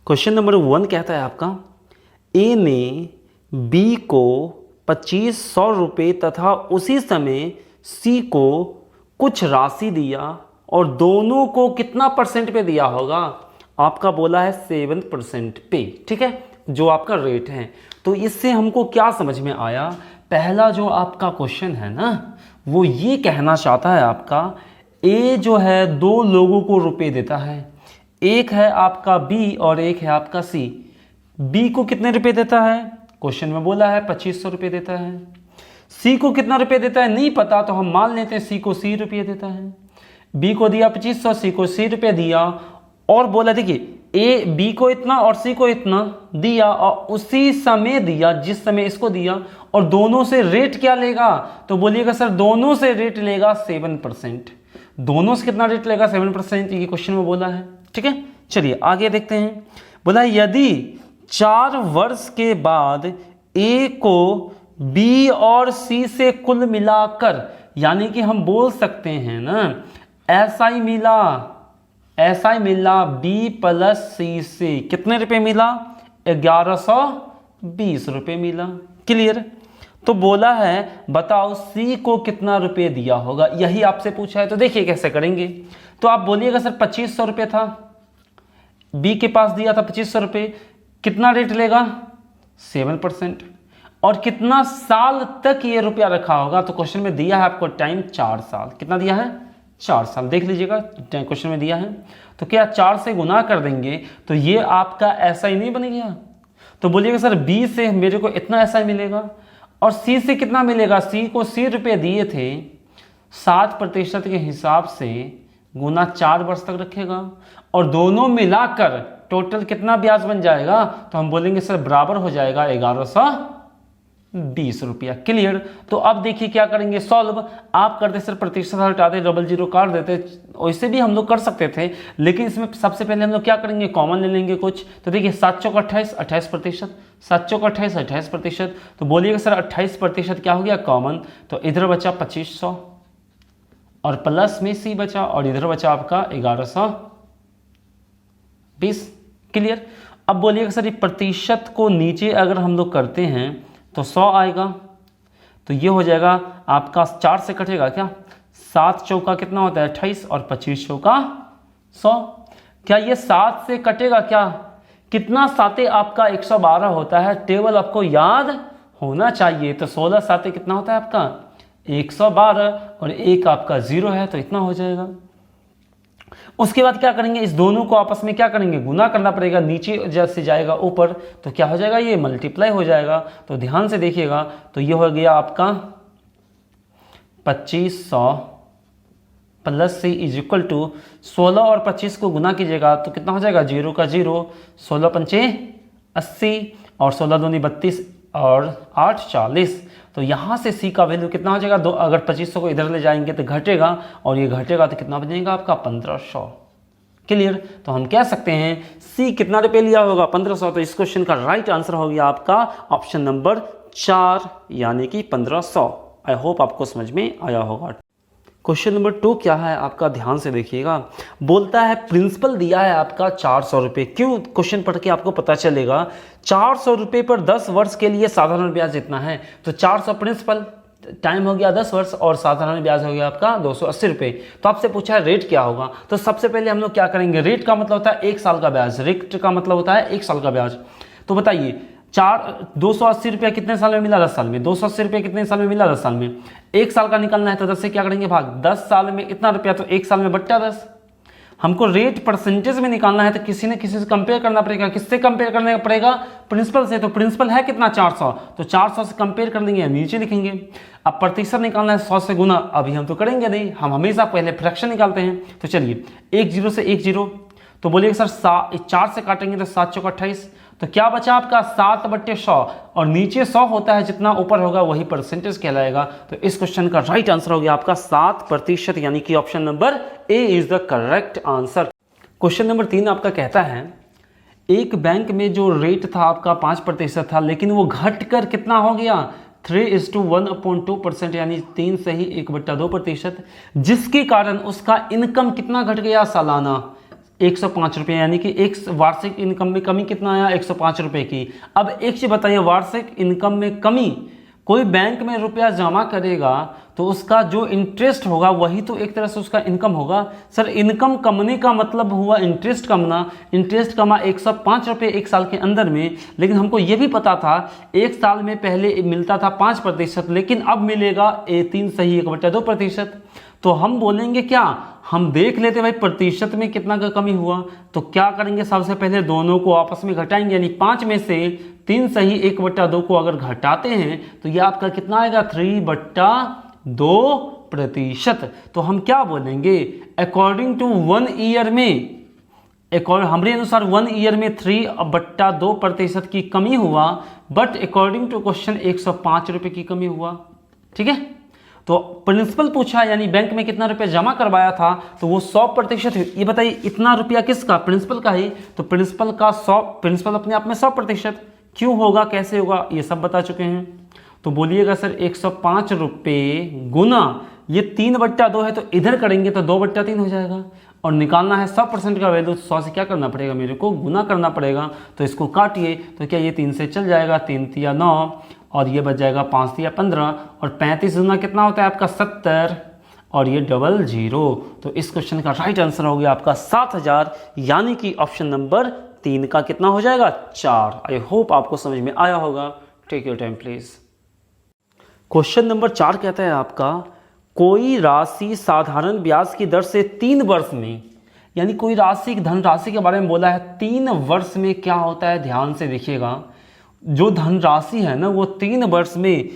Question number 1 कहता है आपका, ए ने बी को 2500 रुपये तथा उसी समय सी को कुछ राशि दिया और दोनों को कितना परसेंट पे दिया होगा। आपका बोला है 7% पे, ठीक है, जो आपका रेट है। तो इससे हमको क्या समझ में आया, पहला जो आपका क्वेश्चन है ना, वो ये कहना चाहता है आपका, ए जो है दो लोगों को रुपए देता है, एक है आपका बी और एक है आपका सी। बी को कितने रुपए देता है, क्वेश्चन में बोला है 2500 रुपये देता है। सी को कितना रुपये देता है नहीं पता, तो हम मान लेते हैं सी को 80 रुपये देता है। बी को दिया 2500, सी को 80 रुपये दिया, और बोला देखिए ए बी को इतना और सी को इतना दिया और उसी समय दिया जिस समय इसको दिया, और दोनों से रेट क्या लेगा, तो बोलिएगा सर दोनों से रेट लेगा 7%। दोनों से कितना रेट लेगा 7%, ये क्वेश्चन में बोला है, ठीक है। चलिए आगे देखते हैं। बोला यदि 4 वर्ष के बाद ए को बी और सी से कुल मिलाकर, यानी कि हम बोल सकते हैं ना ऐसा ही मिला बी प्लस सी से कितने रुपए मिला, 1120 रुपये मिला। क्लियर। तो बोला है बताओ सी को कितना रुपये दिया होगा, यही आपसे पूछा है। तो देखिए कैसे करेंगे, तो आप बोलिएगा सर 2500 रुपये था, बी के पास दिया था 2500 रुपये, कितना रेट लेगा 7%, और कितना साल तक ये रुपया रखा होगा, तो क्वेश्चन में दिया है आपको टाइम 4 साल। कितना दिया है 4 साल, देख लीजिएगा क्वेश्चन में दिया है। तो क्या 4 से गुना कर देंगे तो ये आपका ऐसा ही नहीं बन गया। तो बोलिएगा सर बी से मेरे को इतना ऐसा ही मिलेगा, और सी से कितना मिलेगा, सी को 80 रुपये दिए थे, 7% के हिसाब से गुना 4 वर्ष तक रखेगा, और दोनों मिलाकर टोटल कितना ब्याज बन जाएगा, तो हम बोलेंगे सर बराबर हो जाएगा 1120 रुपया। क्लियर। तो अब देखिए क्या करेंगे, सॉल्व आप करते सर प्रतिशत हटाते, डबल जीरो काट देते, वैसे भी हम लोग कर सकते थे, लेकिन इसमें सबसे पहले हम लोग क्या करेंगे, कॉमन ले लेंगे कुछ। तो देखिए 7 चौक 28, 28%, 7 चौक 28, 28%। तो बोलिएगा सर 28% क्या हो गया कॉमन, तो इधर बचा 2500 और प्लस में सी बचा, और इधर बचा आपका 1120। क्लियर। अब बोलिएगा सर ये प्रतिशत को नीचे अगर हम लोग करते हैं तो 100 आएगा, तो ये हो जाएगा आपका 4 से कटेगा क्या, 7 चौका कितना होता है 28 और 25 चौका 100। क्या ये 7 से कटेगा क्या, कितना 7 आपका 112 होता है, टेबल आपको याद होना चाहिए। तो 16 7 कितना होता है आपका 112, और एक आपका 0 है, तो इतना हो जाएगा। उसके बाद क्या करेंगे, इस दोनों को आपस में क्या करेंगे, गुना करना पड़ेगा, नीचे जैसे जाएगा ऊपर तो क्या हो जाएगा, ये मल्टीप्लाई हो जाएगा। तो ध्यान से देखिएगा, तो ये हो गया आपका 2500 plus c is equal to 16 और 25 को गुना कीजिएगा तो कितना हो जाएगा, 0 का 0, 16 पंचे 80 और 16 दूनी 32 और 8 40। तो यहाँ से सी का वैल्यू कितना हो जाएगा, दो, अगर 2500 को इधर ले जाएंगे तो घटेगा, और ये घटेगा तो कितना बनेगा आपका 1500। क्लियर। तो हम कह सकते हैं सी कितना रुपये लिया होगा 1500। तो इस क्वेश्चन का राइट आंसर हो गया आपका ऑप्शन नंबर 4 यानी कि 1500। आई होप आपको समझ में आया होगा। क्वेश्चन नंबर 2 क्या है आपका, ध्यान से देखिएगा। बोलता है प्रिंसिपल दिया है आपका 400 रुपये। क्यों, क्वेश्चन पढ़ के आपको पता चलेगा 400 रुपये पर 10 वर्ष के लिए साधारण ब्याज इतना है। तो 400 प्रिंसिपल, टाइम हो गया 10 वर्ष, और साधारण ब्याज हो गया आपका 280 रुपये। तो आपसे पूछा है रेट क्या होगा। तो सबसे पहले हम लोग क्या करेंगे, रेट का मतलब होता है 1 साल का ब्याज, रेट का मतलब होता है 1 साल का ब्याज। तो बताइए 280 रुपया कितने साल में मिला, 10 साल में। 280 रुपये कितने साल में मिला, 10 साल में। 1 साल का निकलना है तो 10 से क्या करेंगे भाग, 10 साल में इतना रुपया, तो 1 साल में बट्टा 10। हमको रेट परसेंटेज में निकालना है तो किसी न किसी से कंपेयर करना पड़ेगा। किससे कंपेयर करना पड़ेगा, प्रिंसिपल से। तो प्रिंसिपल है कितना 400, तो 400 से कंपेयर कर लेंगे, नीचे लिखेंगे। अब प्रतिशत निकालना है 100 से गुना, अभी हम तो करेंगे नहीं, हम हमेशा पहले फ्रैक्शन निकालते हैं। तो चलिए 1 0 से 1 0, तो बोलिए सर 4 से काटेंगे तो 7 चौक 28, तो क्या बचा आपका 7/100, और नीचे 100 होता है, जितना ऊपर होगा वही परसेंटेज कहलाएगा। तो इस क्वेश्चन का राइट आंसर हो गया आपका 7%, यानी कि option number A is the correct answer. Question number 3 आपका कहता है एक बैंक में जो रेट था आपका 5% था, लेकिन वो घट कर कितना हो गया 3:1/2%, यानी 3 से ही 1/2%, जिसके कारण उसका इनकम कितना घट गया सालाना, 105 रुपये, यानी कि एक वार्षिक इनकम में कमी कितना आया 105 रुपये की। अब एक चीज़ बताइए, वार्षिक इनकम में कमी, कोई बैंक में रुपया जमा करेगा तो उसका जो इंटरेस्ट होगा वही तो एक तरह से उसका इनकम होगा। सर इनकम कमने का मतलब हुआ इंटरेस्ट कमना, इंटरेस्ट कमा 105 रुपये एक साल के अंदर में, लेकिन हमको ये भी पता था एक साल में पहले मिलता था 5%, लेकिन अब मिलेगा 3.1/2%। तो हम बोलेंगे क्या, हम देख लेते भाई प्रतिशत में कितना का कमी हुआ, तो क्या करेंगे सबसे पहले दोनों को आपस में घटाएंगे, यानी 5 में से 3.1/2 को अगर घटाते हैं तो ये आपका कितना आएगा 3/2%। तो हम क्या बोलेंगे, अकॉर्डिंग टू 1 ईयर में, हमारे अनुसार 1 ईयर में 3/2% की कमी हुआ, बट अकॉर्डिंग टू क्वेश्चन 105 रुपये की कमी हुआ। ठीक है, तो प्रिंसिपल पूछा यानी बैंक में कितना रुपया जमा करवाया था, तो वो 100%। ये बताइए इतना रुपया किसका, प्रिंसिपल का ही, तो प्रिंसिपल का 100, प्रिंसिपल अपने आप में 100%, क्यों होगा कैसे होगा ये सब बता चुके हैं। तो बोलिएगा सर 105 रुपये गुना ये 3/2 है, तो इधर करेंगे तो 2/3 हो जाएगा, और निकालना है 100% का वैल्यू, 100 से क्या करना पड़ेगा, मेरे को गुना करना पड़ेगा। तो इसको काटिए तो क्या ये 3 से चल जाएगा, 3 तिया 9, और ये बच जाएगा 5 तिया 15, और 35 गुना कितना होता है आपका 70, और ये 00। तो इस क्वेश्चन का राइट आंसर हो गया आपका 7000, यानी कि ऑप्शन नंबर 3 का कितना हो जाएगा 4। आई होप आपको समझ में आया होगा। Take your time please. Question number 4 कहता है आपका, कोई राशि साधारण ब्याज की दर से 3 वर्ष में, यानी कोई राशि धनराशि के बारे में बोला है 3 वर्ष में क्या होता है, ध्यान से देखिएगा। जो धनराशि है ना वो 3 वर्ष में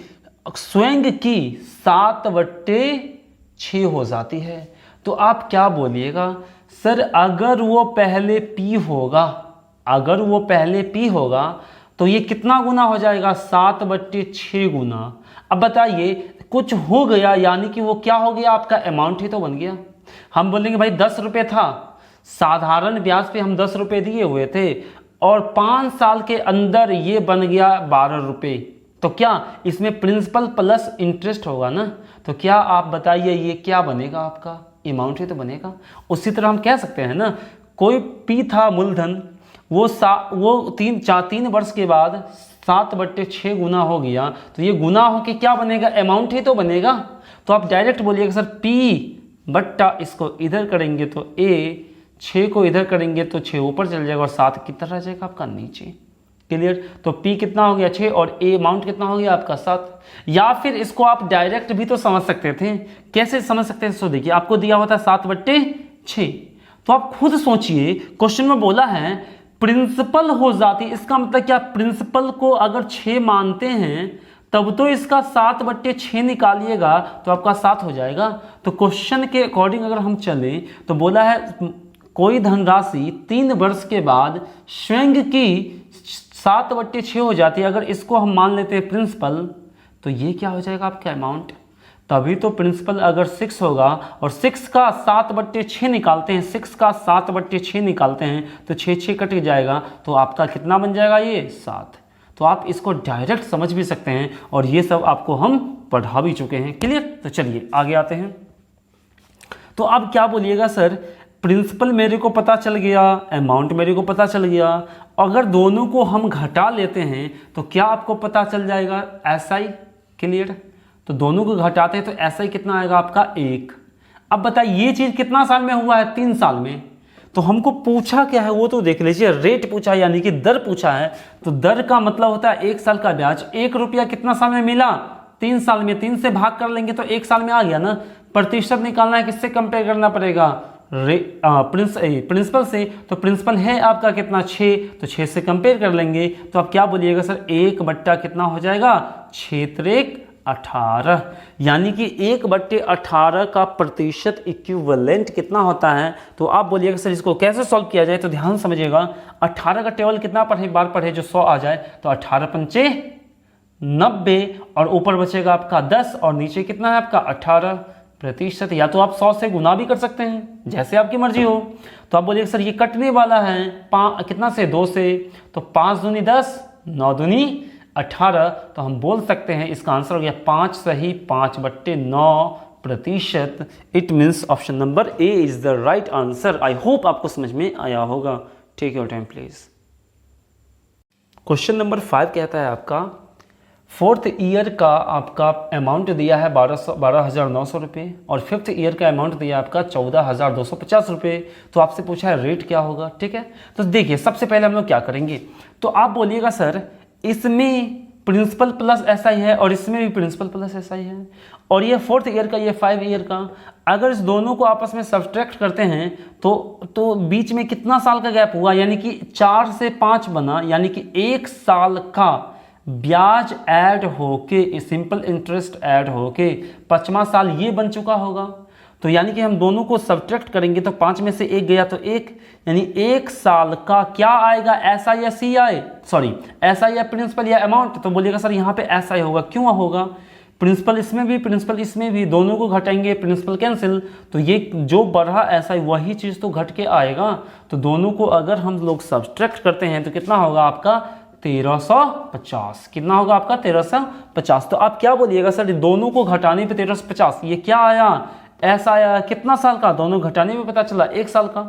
स्वयं की 7/6 हो जाती है। तो आप क्या बोलिएगा, सर अगर वो पहले P होगा, अगर वो पहले P होगा तो ये कितना गुना हो जाएगा 7/6 गुना। अब बताइए कुछ हो गया, यानी कि वो क्या हो गया आपका अमाउंट ही तो बन गया। हम बोलेंगे भाई 10 रुपये था, साधारण ब्याज पे हम 10 रुपये दिए हुए थे, और 5 साल के अंदर ये बन गया 12 रुपये, तो क्या इसमें प्रिंसिपल प्लस इंटरेस्ट होगा ना। तो क्या आप बताइए ये क्या बनेगा, आपका अमाउंट ही तो बनेगा। उसी तरह हम कह सकते हैं ना, कोई P था मूलधन, वो 3 वर्ष के बाद 7/6 गुना हो गया, तो ये गुना हो के क्या बनेगा, अमाउंट ही तो बनेगा। तो आप डायरेक्ट बोलिएगा सर P बट्टा इसको इधर करेंगे तो A, 6 को इधर करेंगे तो 6 ऊपर चल जाएगा, और 7 कितना रह जाएगा आपका नीचे। क्लियर। तो P कितना हो गया 6, और A अमाउंट कितना हो गया आपका 7। या फिर इसको आप डायरेक्ट भी तो समझ सकते थे। कैसे समझ सकते हैं, सो देखिए आपको दिया हुआ था 7/6, तो आप खुद सोचिए, क्वेश्चन में बोला है प्रिंसिपल हो जाती, इसका मतलब क्या, प्रिंसिपल को अगर 6 मानते हैं तब तो इसका 7/6 निकालिएगा तो आपका 7 हो जाएगा। तो क्वेश्चन के अकॉर्डिंग अगर हम चलें तो बोला है कोई धनराशि 3 वर्ष के बाद स्वयं की 7/6 हो जाती है। अगर इसको हम मान लेते हैं प्रिंसिपल, तो ये क्या हो जाएगा आपका अमाउंट। तभी तो प्रिंसिपल अगर 6 होगा और 6 का 7/6 निकालते हैं, 6 का 7/6 निकालते हैं तो 6 कट जाएगा, तो आपका कितना बन जाएगा ये 7। तो आप इसको डायरेक्ट समझ भी सकते हैं, और ये सब आपको हम पढ़ा भी चुके हैं। क्लियर। तो चलिए आगे आते हैं। तो अब क्या बोलिएगा सर, प्रिंसिपल मेरे को पता चल गया, अमाउंट मेरे को पता चल गया, अगर दोनों को हम घटा लेते हैं तो क्या आपको पता चल जाएगा SI। क्लियर। तो दोनों को घटाते हैं तो SI कितना आएगा आपका 1। अब बताइए ये चीज़ कितना साल में हुआ है, 3 साल में। तो हमको पूछा क्या है वो तो देख लीजिए, रेट पूछा है यानी कि दर पूछा है। तो दर का मतलब होता है 1 साल का ब्याज। 1 रुपया कितना साल में मिला, 3 साल में। 3 से भाग कर लेंगे तो 1 साल में आ गया ना। प्रतिशत निकालना है, किससे कंपेयर करना पड़ेगा, प्रिंसिपल से। तो प्रिंसिपल है आपका कितना 6, तो 6 से कंपेयर कर लेंगे। तो आप क्या बोलिएगा सर 1 बट्टा कितना हो जाएगा 6×3 18, यानी कि 1/18 का प्रतिशत इक्विवेलेंट कितना होता है। तो आप बोलिएगा सर इसको कैसे सॉल्व किया जाए, तो ध्यान समझिएगा 18 का टेबल कितना पढ़े, बार पढ़े जो 100 आ जाए, तो 18×5 90, और ऊपर बचेगा आपका 10, और नीचे कितना है आपका 18%। या तो आप 100 से गुना भी कर सकते हैं, जैसे आपकी मर्जी हो। तो आप बोलिएगा सर ये कटने वाला है कितना से 2 से, तो 5 दूनी 10, 9 दूनी 18। तो हम बोल सकते हैं इसका आंसर हो गया 5 सही 5/9 प्रतिशत। It means option number A is the right answer. I hope आपको समझ में आया होगा। Take your time please. Question number 5 कहता है आपका फोर्थ ईयर का आपका अमाउंट दिया है 12,900 रुपये और फिफ्थ ईयर का अमाउंट दिया है आपका 14,250 रुपये। तो आपसे पूछा है रेट क्या होगा। ठीक है, तो देखिए सबसे पहले हम लोग क्या करेंगे, तो आप बोलिएगा सर इसमें प्रिंसिपल प्लस SI है और इसमें भी प्रिंसिपल प्लस SI है और ये फोर्थ ईयर का, ये 5 ईयर का, अगर इस दोनों को आपस में सब्ट्रैक्ट करते हैं तो बीच में कितना साल का गैप हुआ, यानी कि 4 से 5 बना, यानी कि 1 साल का ब्याज ऐड होके, सिंपल इंटरेस्ट ऐड होके 5वां साल ये बन चुका होगा। तो यानी कि हम दोनों को सब्ट्रैक्ट करेंगे तो 5 में से 1 गया तो 1, यानी 1 साल का क्या आएगा, SI या CI, सॉरी SI या प्रिंसिपल या अमाउंट। तो बोलिएगा सर यहाँ पे SI होगा, क्यों होगा, प्रिंसिपल इसमें भी प्रिंसिपल इसमें भी, दोनों को घटाएंगे, प्रिंसिपल कैंसिल, तो ये जो बढ़ा SI वही चीज़ तो घट के आएगा। तो दोनों को अगर हम लोग सब्ट्रैक्ट करते हैं तो कितना होगा आपका 1350। कितना होगा आपका 1350। तो आप क्या बोलिएगा सर दोनों को घटाने पे 1350 ये क्या आया, ऐसा आया, कितना साल का, दोनों घटाने में पता चला 1 साल का।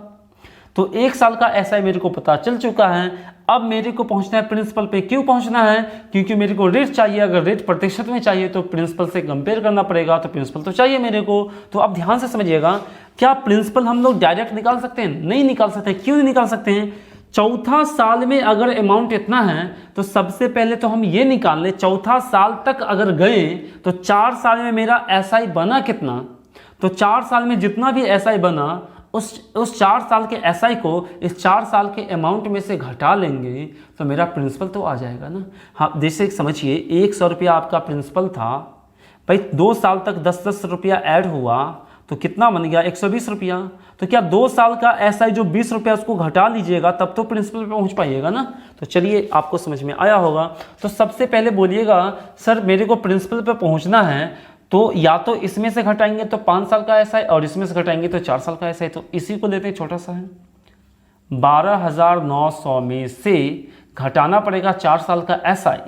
तो 1 साल का ऐसा मेरे को पता चल चुका है। अब मेरे को पहुंचना है प्रिंसिपल पे। क्यों पहुंचना है, क्योंकि मेरे को रेट चाहिए। अगर रेट प्रतिशत में चाहिए तो प्रिंसिपल से कंपेयर करना पड़ेगा, तो प्रिंसिपल तो चाहिए मेरे को। तो अब ध्यान से समझिएगा, क्या प्रिंसिपल हम लोग डायरेक्ट निकाल सकते हैं, नहीं निकाल सकते। क्यों नहीं निकाल सकते हैं, चौथा साल में अगर अमाउंट इतना है तो सबसे पहले तो हम ये निकाल लें, चौथा साल तक अगर गए तो 4 साल में मेरा SI बना कितना, तो 4 साल में जितना भी SI बना उस 4 साल के SI को इस 4 साल के अमाउंट में से घटा लेंगे तो मेरा प्रिंसिपल तो आ जाएगा ना। हाँ जैसे समझिए 100 रुपया आपका प्रिंसिपल था भाई, 2 साल तक 10-10 रुपया ऐड हुआ तो कितना बन गया 120 रुपया। तो क्या 2 साल का SI जो 20 रुपया उसको घटा लीजिएगा तब तो प्रिंसिपल पे पहुंच पाइएगा ना। तो चलिए आपको समझ में आया होगा। तो सबसे पहले बोलिएगा सर मेरे को प्रिंसिपल पे पहुंचना है, तो या तो इसमें से घटाएंगे तो 5 साल का SI और इसमें से घटाएंगे तो 4 साल का SI। तो इसी को लेते हैं, छोटा सा है, 12,900 में से घटाना पड़ेगा 4 साल का SI।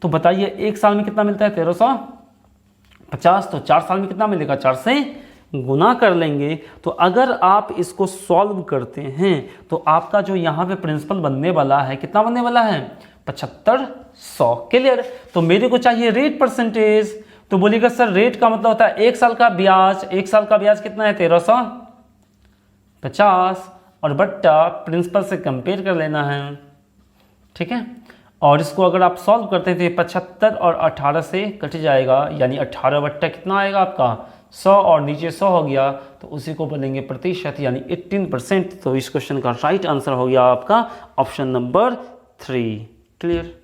तो बताइए 1 साल में कितना मिलता है 1350, तो 4 साल में कितना मिलेगा, 4 से गुना कर लेंगे। तो अगर आप इसको सॉल्व करते हैं तो आपका जो यहाँ पे प्रिंसिपल बनने वाला है कितना बनने वाला है 7500। क्लियर। तो मेरे को चाहिए रेट परसेंटेज। तो बोलिएगा सर रेट का मतलब होता है 1 साल का ब्याज। 1 साल का ब्याज कितना है 1350 और बट्टा प्रिंसिपल से कंपेयर कर लेना है। ठीक है, और इसको अगर आप सॉल्व करते हैं तो 75 और 18 से कट जाएगा, यानी 18 बट्टा कितना आएगा आपका 100 और नीचे 100 हो गया, तो उसी को बोलेंगे प्रतिशत, यानी 18%। तो इस क्वेश्चन का राइट आंसर हो गया आपका option number 3। Clear.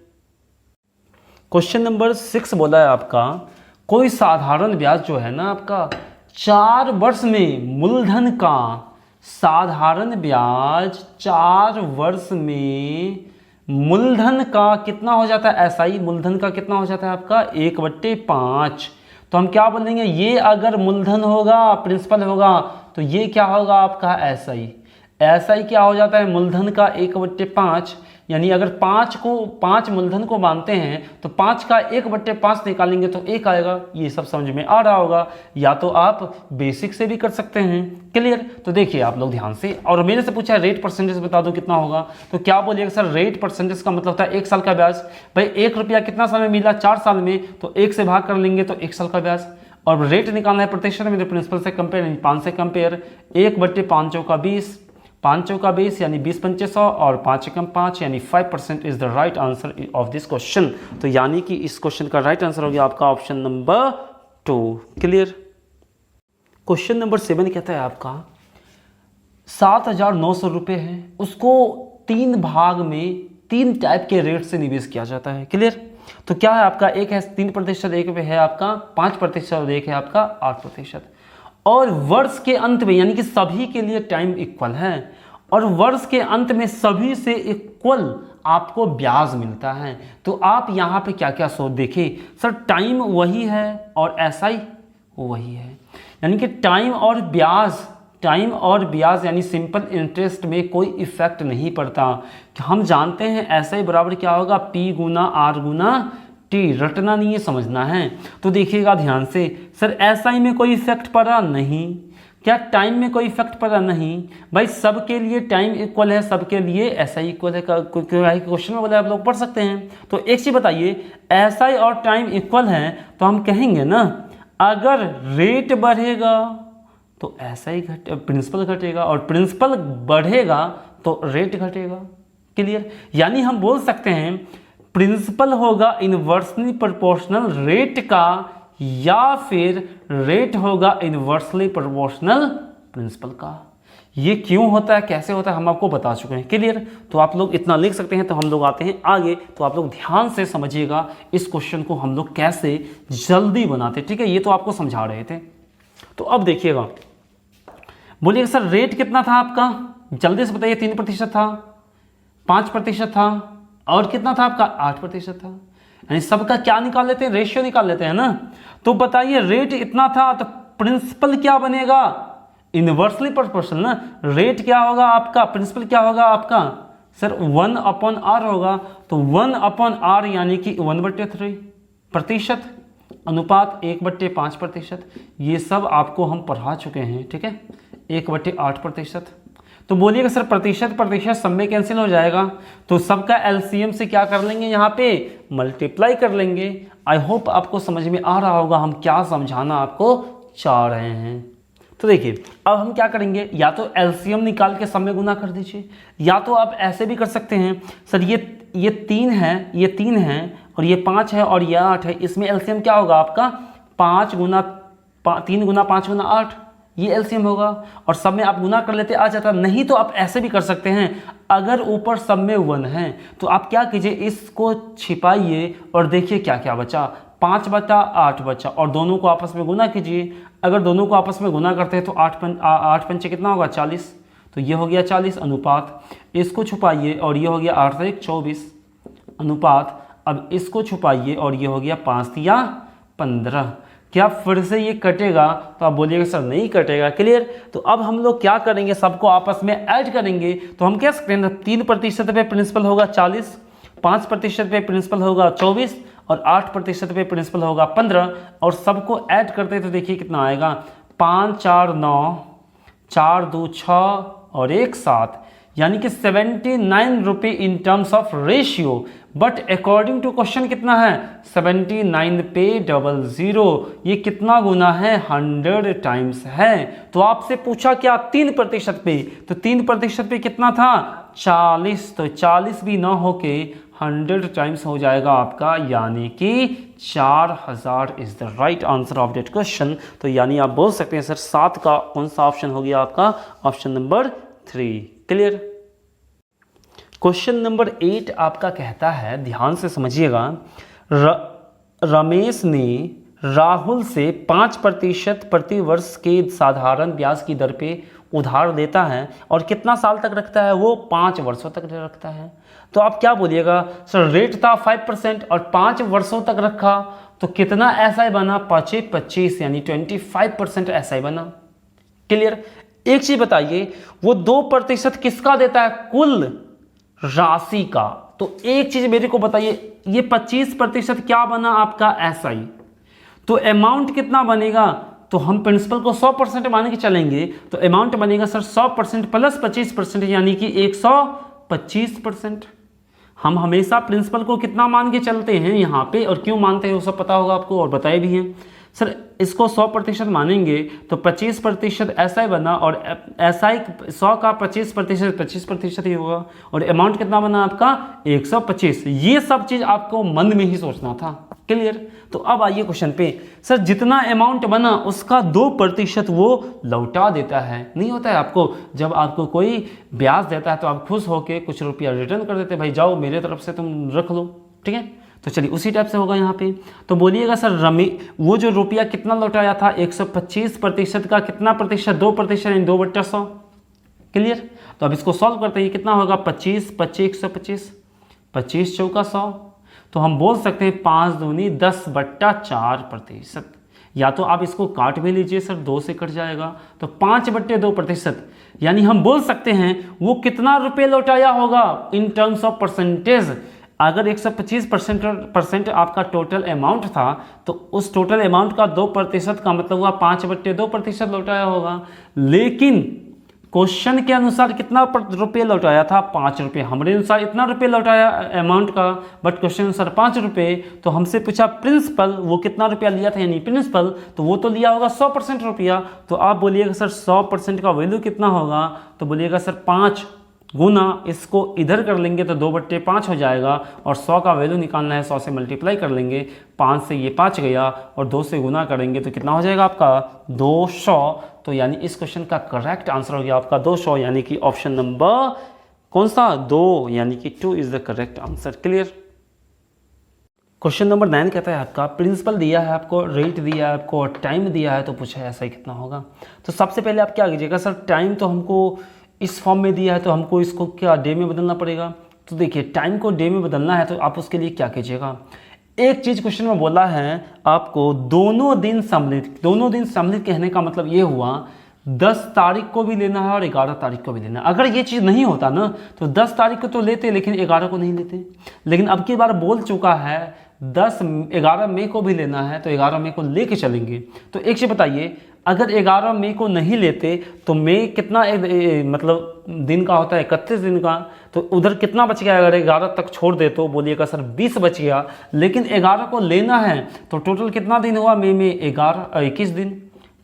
Question number 6 बोला है आपका कोई साधारण ब्याज जो है ना आपका 4 वर्ष में मूलधन का, साधारण ब्याज 4 वर्ष में मूलधन का कितना हो जाता है SI, मूलधन का कितना हो जाता है आपका 1/5। तो हम क्या बोलेंगे, ये अगर मूलधन होगा प्रिंसिपल होगा तो ये क्या होगा आपका SI। SI क्या हो जाता है मूलधन का 1/5, यानी अगर 5 मूलधन को मानते हैं तो 5 का 1/5 निकालेंगे तो 1 आएगा। ये सब समझ में आ रहा होगा, या तो आप बेसिक से भी कर सकते हैं। क्लियर। तो देखिए आप लोग ध्यान से, और मेरे से पूछा है रेट परसेंटेज बता दो कितना होगा, तो क्या बोलिएगा सर रेट परसेंटेज का मतलब होता है 1 साल का ब्याज। भाई 1 रुपया कितना साल में मिला 4 साल में, तो 1 से भाग कर लेंगे तो 1 साल का ब्याज। और रेट निकालना है प्रतिशत में, प्रिंसिपल से कंपेयर, 5 से कंपेयर, 1/5 का 20, 5 का 20 यानी 20/500 और 5 कम 5 यानी 5% is the right answer of this question. तो यानी कि इस क्वेश्चन का राइट आंसर हो गया आपका option number 2। Clear. Question number 7 कहता है आपका 7,900 रुपये है, उसको 3 भाग में 3 टाइप के रेट से निवेश किया जाता है। क्लियर। तो क्या है आपका, एक है 3%, एक है आपका 5% और एक है आपका 8%। और वर्ष के अंत में, यानी कि सभी के लिए टाइम इक्वल है, और वर्ष के अंत में सभी से इक्वल आपको ब्याज मिलता है। तो आप यहाँ पे क्या क्या सोच देखिए सर, टाइम वही है और SI वही है, यानी कि टाइम और ब्याज यानी सिंपल इंटरेस्ट में कोई इफेक्ट नहीं पड़ता। हम जानते हैं SI बराबर क्या होगा P गुना R गुना रटना नहीं है, समझना है। तो देखिएगा ध्यान से, सर एसआई में कोई इफेक्ट पड़ा नहीं, क्या टाइम में कोई इफेक्ट पड़ा नहीं? भाई सबके लिए टाइम इक्वल है, सबके लिए एसआई इक्वल है। क्वेश्चन में बोला आप लोग पढ़ सकते हैं। तो एक चीज बताइए, एसआई और टाइम इक्वल है तो हम कहेंगे ना, अगर रेट बढ़ेगा तो एसआई प्रिंसिपल घटेगा, और प्रिंसिपल बढ़ेगा तो रेट घटेगा। क्लियर? यानी हम बोल सकते हैं प्रिंसिपल होगा इनवर्सली प्रोपोर्शनल रेट का, या फिर रेट होगा इनवर्सली प्रोपोर्शनल प्रिंसिपल का। ये क्यों होता है, कैसे होता है, हम आपको बता चुके हैं। क्लियर? तो आप लोग इतना लिख सकते हैं। तो हम लोग आते हैं आगे। तो आप लोग ध्यान से समझिएगा इस क्वेश्चन को हम लोग कैसे जल्दी बनाते। ठीक है, ये तो आपको समझा रहे थे। तो अब देखिएगा, बोलिए सर रेट कितना था आपका, जल्दी से बताइए। 3% था, 5% था, और कितना था आपका 8% था। यानी सबका क्या निकाल लेते हैं, रेशियो निकाल लेते हैं ना। तो बताइए रेट इतना था तो प्रिंसिपल क्या बनेगा, इनवर्सली प्रोपोर्शनल ना। रेट क्या होगा आपका, प्रिंसिपल क्या होगा आपका, सर 1/r होगा। तो 1/r यानी कि 1/3 प्रतिशत, अनुपात 1/5%। ये सब आपको हम पढ़ा चुके हैं। ठीक है, 1/8%। तो बोलिएगा सर प्रतिशत प्रतिशत सब में कैंसिल हो जाएगा, तो सबका एलसीएम से क्या कर लेंगे, यहाँ पे मल्टीप्लाई कर लेंगे। आई होप आपको समझ में आ रहा होगा हम क्या समझाना आपको चाह रहे हैं। तो देखिए अब हम क्या करेंगे, या तो एलसीएम निकाल के सब में गुना कर दीजिए, या तो आप ऐसे भी कर सकते हैं, सर ये 3 है, ये 3 है, और ये 5 है, और ये 8 है। इसमें एलसीएम क्या होगा आपका 3 गुना 5 गुना 8, ये एलसीएम होगा। और सब में आप गुना कर लेते, आ जाता। नहीं तो आप ऐसे भी कर सकते हैं, अगर ऊपर सब में 1 है तो आप क्या कीजिए, इसको छिपाइए और देखिए क्या क्या बचा। 5/8 बचा, और दोनों को आपस में गुना कीजिए। अगर दोनों को आपस में गुना करते हैं तो 8 पंचे कितना होगा 40, तो ये हो गया 40 अनुपात। इसको छुपाइए और ये हो गया 8 से 24 अनुपात। अब इसको छुपाइए और ये हो गया 5 या 15। क्या फिर से ये कटेगा, तो आप बोलिएगा सर नहीं कटेगा। क्लियर? तो अब हम लोग क्या करेंगे, सबको आपस में ऐड करेंगे। तो हम कह सकते हैं 3% पे प्रिंसिपल होगा 40, 5% पे प्रिंसिपल होगा 24, और 8% पे प्रिंसिपल होगा 15। और सबको ऐड करते तो देखिए कितना आएगा, 5 4 9, 4 2 6 और 1 7, यानी कि 79 रुपये in terms of ratio. But according to question कितना है, 79 पे 00, ये कितना गुना है, 100 टाइम्स है। तो आपसे पूछा क्या 3% पे, तो 3% पे कितना था 40, तो 40 भी ना होके 100 टाइम्स हो जाएगा आपका, यानी कि 4000 is the right answer of that question. तो यानी आप बोल सकते हैं सर 7 का कौन सा ऑप्शन हो गया आपका, option number 3। Clear? Question number 8 आपका कहता है, ध्यान से समझिएगा, रमेश ने राहुल से 5% प्रति वर्ष के साधारण ब्याज की दर पे उधार लेता है और कितना साल तक रखता है, वो 5 वर्षों तक रखता है। तो आप क्या बोलिएगा, सर रेट था 5% और 5 वर्षों तक रखा, तो कितना एसआई बना, 25 यानी 25% एसआई बना। क्लियर? एक चीज बताइए, वो 2% किसका देता है, कुल राशि का। तो एक चीज मेरे को बताइए, ये 25% क्या बना आपका एसआई, तो अमाउंट कितना बनेगा, तो हम प्रिंसिपल को 100% मान के चलेंगे, तो अमाउंट बनेगा सर 100% प्लस 25% यानी कि 125%। हम हमेशा प्रिंसिपल को कितना मान के चलते हैं यहाँ पे, और क्यों मानते हैं वो सब पता होगा आपको और बताए भी हैं। सर इसको 100% मानेंगे तो 25% एसआई बना, और एसआई 100 का 25% ही होगा, और अमाउंट कितना बना आपका 125। ये सब चीज़ आपको मन में ही सोचना था। क्लियर? तो अब आइए क्वेश्चन पे, सर जितना अमाउंट बना उसका 2% वो लौटा देता है। नहीं होता है आपको, जब आपको कोई ब्याज देता है तो आप खुश होकर कुछ रुपया रिटर्न कर देते, भाई जाओ मेरे तरफ से तुम रख लो। ठीक है, तो चलिए उसी टाइप से होगा यहाँ पे। तो बोलिएगा सर वो जो रुपया कितना लौटाया था, 125% का कितना प्रतिशत, 2% यानी 2/100। क्लियर? तो अब इसको सॉल्व करते हैं, कितना होगा 25 25 125, 25 चौका 100। तो हम बोल सकते हैं 5 दूनी 10/4%। या तो आप इसको काट भी लीजिए सर, 2 से कट जाएगा, तो 5/2%। यानी हम बोल सकते हैं वो कितना रुपये लौटाया होगा इन टर्म्स ऑफ परसेंटेज, अगर 125% आपका टोटल अमाउंट था तो उस टोटल अमाउंट का 2% का मतलब हुआ 5/2% लौटाया होगा। लेकिन क्वेश्चन के अनुसार कितना रुपये लौटाया था? 5 रुपये। हमारे अनुसार इतना रुपये लौटाया अमाउंट का, बट क्वेश्चन अनुसार 5 रुपये। तो हमसे पूछा प्रिंसिपल, वो कितना रुपया लिया था यानी प्रिंसिपल, तो वो तो लिया होगा 100% रुपया। तो आप बोलिएगा सर 100% का वैल्यू कितना होगा? तो बोलिएगा सर 5 गुना, इसको इधर कर लेंगे तो 2/5 हो जाएगा, और 100 का वैल्यू निकालना है, 100 से मल्टीप्लाई कर लेंगे, 5 से ये 5 गया और 2 से गुना करेंगे तो कितना हो जाएगा आपका? 200। तो यानी इस क्वेश्चन का करेक्ट आंसर हो गया आपका 200, यानी कि ऑप्शन नंबर कौन सा? 2, यानी कि 2 is the correct answer. Clear? Question number 9 कहता है आपका प्रिंसिपल दिया है आपको, रेट दिया है आपको, टाइम दिया है, तो पूछा है ऐसा ही कितना होगा। तो सबसे पहले आप क्या कीजिएगा, सर टाइम तो हमको इस फॉर्म में दिया है तो हमको इसको क्या डे में बदलना पड़ेगा। तो देखिए टाइम को डे में बदलना है तो आप उसके लिए क्या कीजिएगा, एक चीज़ क्वेश्चन में बोला है आपको दोनों दिन सम्मिलित। दोनों दिन सम्मिलित कहने का मतलब ये हुआ 10 तारीख को भी लेना है और 11 तारीख को भी लेना है। अगर ये चीज़ नहीं होता ना तो 10 तारीख को तो लेते लेकिन 11 को नहीं लेते। लेकिन अब की बार बोल चुका है 11 मई को भी लेना है तो 11 मई को लेके चलेंगे। तो एक चीज़ बताइए, अगर 11 मई को नहीं लेते तो मई कितना मतलब दिन का होता है? 31 दिन का। तो उधर कितना बच गया? अगर 11 तक छोड़ दे तो बोलिएगा सर 20 बच गया। लेकिन 11 को लेना है तो टोटल कितना दिन हुआ? मई में 21 दिन,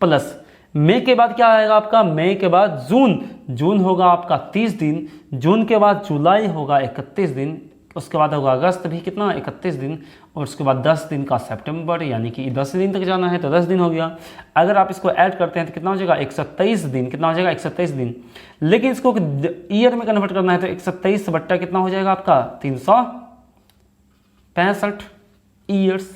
प्लस मई के बाद क्या आएगा आपका? मई के बाद जून, जून होगा आपका 30 दिन, जून के बाद जुलाई होगा 31 दिन, उसके बाद होगा अगस्त भी कितना? 31 दिन, और उसके बाद 10 दिन का सितंबर, यानी कि 10 दिन तक जाना है तो 10 दिन हो गया। अगर आप इसको ऐड करते हैं तो कितना हो जाएगा? 123 दिन। कितना हो जाएगा? 123 दिन। लेकिन इसको ईयर में कन्वर्ट करना है तो 123 बट्टा कितना हो जाएगा आपका? 365 ईयर्स।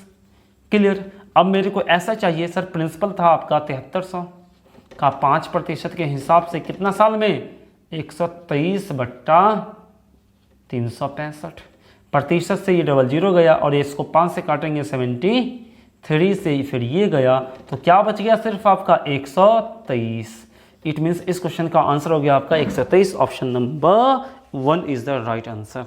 क्लियर? अब मेरे को ऐसा चाहिए सर, प्रिंसिपल था आपका 7300 का 5% के हिसाब से कितना साल में? 123 बट्टा 365। प्रतिशत से ये 00 गया और इसको 5 से काटेंगे 73 से, फिर ये गया तो क्या बच गया? सिर्फ आपका 123। इट मीन्स इस क्वेश्चन का आंसर हो गया आपका 123। Option number 1 is the right answer.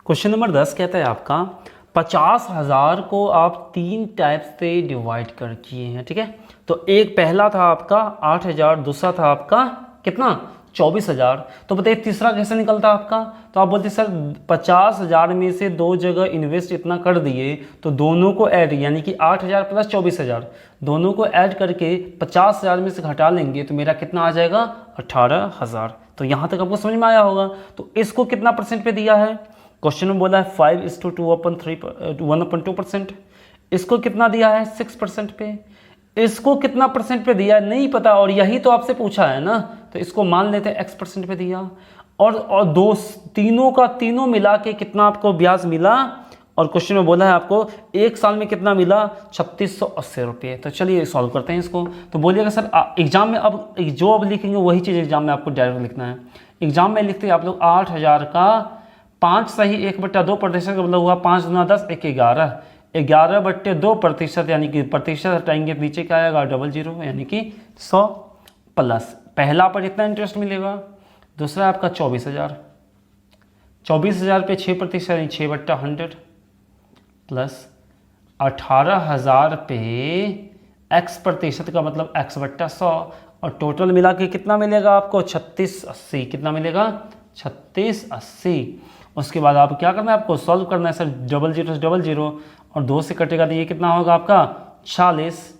Question number 10 कहता है आपका 50,000 को आप 3 टाइप से डिवाइड कर किए हैं। ठीक है, तो एक पहला था आपका 8,000, दूसरा था आपका कितना? 24,000। तो बताइए तीसरा कैसे निकलता आपका? तो आप बोलते सर 50,000 में से 2 जगह इन्वेस्ट इतना कर दिए तो दोनों को ऐड, यानी कि 8,000 प्लस 24,000 दोनों को ऐड करके 50,000 में से घटा लेंगे तो मेरा कितना आ जाएगा? 18,000। तो यहाँ तक आपको समझ में आया होगा। तो इसको कितना परसेंट पे दिया है? क्वेश्चन में बोला है 5:2/3 इसको कितना दिया है? 6% पे। इसको कितना परसेंट पे दिया है नहीं पता, और यही तो आपसे पूछा है ना, तो इसको मान लेते हैं X% पे दिया। और तीनों का तीनों मिला के कितना आपको ब्याज मिला? और क्वेश्चन में बोला है आपको 1 साल में कितना मिला? 3680 रुपये। तो चलिए सॉल्व करते हैं इसको। तो बोलिएगा सर एग्जाम में अब जो अब लिखेंगे वही चीज़ एग्जाम में आपको डायरेक्ट लिखना है। एग्जाम में लिखते हैं आप लोग 8,000 का 5 सही 1/2% का मतलब हुआ 5 गुना 10 1 11, 11/2%, यानी कि प्रतिशत हटाएंगे नीचे क्या आएगा? 00, यानी कि 100 प्लस पहला पर इतना इंटरेस्ट मिलेगा, दूसरा आपका 24,000, 24,000 पे 6% यानी 6/100 प्लस 18,000 पे X% का मतलब X/100, और टोटल मिला के कितना मिलेगा आपको? 3680। कितना मिलेगा? 3680। उसके बाद आप क्या करना है? आपको सॉल्व करना है सर 00 से 00, और 2 से कटेगा तो ये कितना होगा आपका? 40,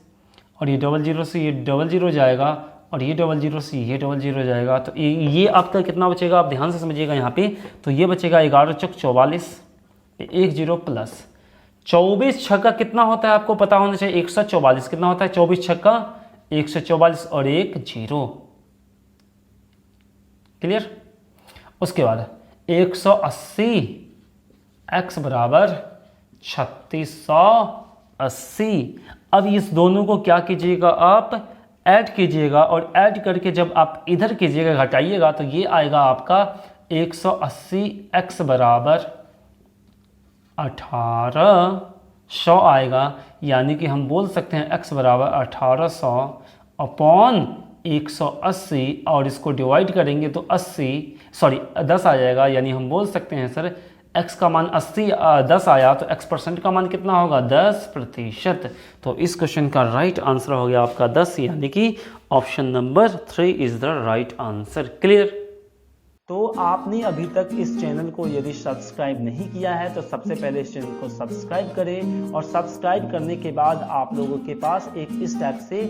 और ये 00 से ये 00 जाएगा, और ये 00 से ये 00 जाएगा। तो ये आपका कितना बचेगा? आप ध्यान से समझिएगा यहाँ पे। तो ये बचेगा 11 चौक 44, 10 प्लस 24 छक्का कितना होता है आपको पता होना चाहिए? 144। कितना होता है 24 छक्का? 144 और 1 0। क्लियर? उसके बाद 180 x बराबर 3680। अब इस दोनों को क्या कीजिएगा? आप ऐड कीजिएगा, और ऐड करके जब आप इधर कीजिएगा घटाइएगा तो ये आएगा आपका 180 x बराबर 1800 आएगा। यानी कि हम बोल सकते हैं x बराबर 1800 अपॉन 180, और इसको डिवाइड करेंगे तो 10 आ जाएगा। यानी हम बोल सकते हैं सर x का मान 10 आया तो x% का मान कितना होगा 10%। तो इस क्वेश्चन का राइट आंसर हो गया आपका 10, यानी कि option number 3 is the right answer. Clear. तो आपने अभी तक इस चैनल को यदि सब्सक्राइब नहीं किया है तो सबसे पहले इस चैनल को सब्सक्राइब करें, और सब्सक्राइब करने के बाद आप लोगों के पास एक इस टाइप से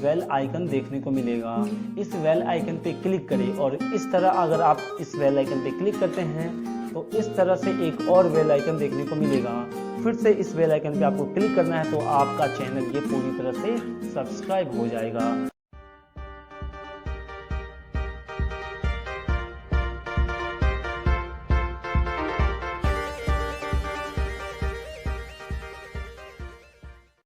बेल आइकन देखने को मिलेगा। इस बेल आइकन पे क्लिक करें, और इस तरह अगर आप इस बेल आइकन पे क्लिक करते हैं तो इस तरह से एक और बेल आइकन देखने को मिलेगा। फिर से इस बेल आइकन पे आपको क्लिक करना है तो आपका चैनल ये पूरी तरह से सब्सक्राइब हो जाएगा।